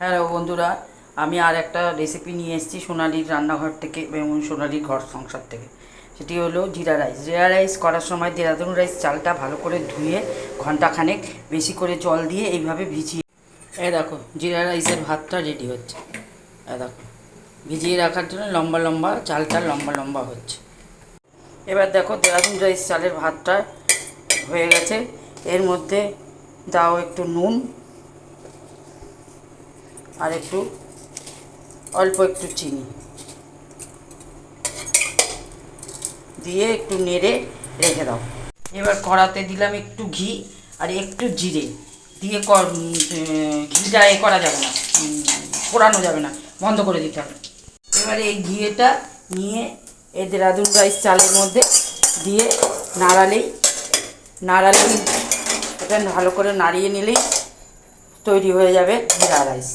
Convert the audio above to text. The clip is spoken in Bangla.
হ্যালো বন্ধুরা, আমি আর একটা রেসিপি নিয়ে এসেছি সোনালির রান্নাঘর থেকে এবং সোনালির ঘর সংসার থেকে। সেটি হলো জিরা রাইস। জিরা রাইস করার সময় দেরাদুন রাইস চালটা ভালো করে ধুয়ে ঘন্টাখানেক বেশি করে জল দিয়ে এইভাবে ভিজিয়ে, দেখো জিরা রাইসের ভাতটা রেডি হচ্ছে। দেখো ভিজিয়ে রাখার জন্য লম্বা লম্বা চালটা লম্বা লম্বা হচ্ছে। এবার দেখো দেরাদুন রাইস চালের ভাতটা হয়ে গেছে। এর মধ্যে দাও একটু নুন আর অল্প একটু চিনি দিয়ে একটু নেড়ে রেখে দাও। এবার কড়াতে দিলাম একটু ঘি আর একটু জিরে দিয়ে ঘিটা করা যাবে না, পোড়ানো যাবে না, বন্ধ করে দিতে হবে। এবারে এই ঘিটা নিয়ে এই দেরাদুন রাইস চালের মধ্যে দিয়ে নাড়ালেই এটা ভালো করে নাড়িয়ে নিলেই তৈরি হয়ে যাবে জিরা রাইস।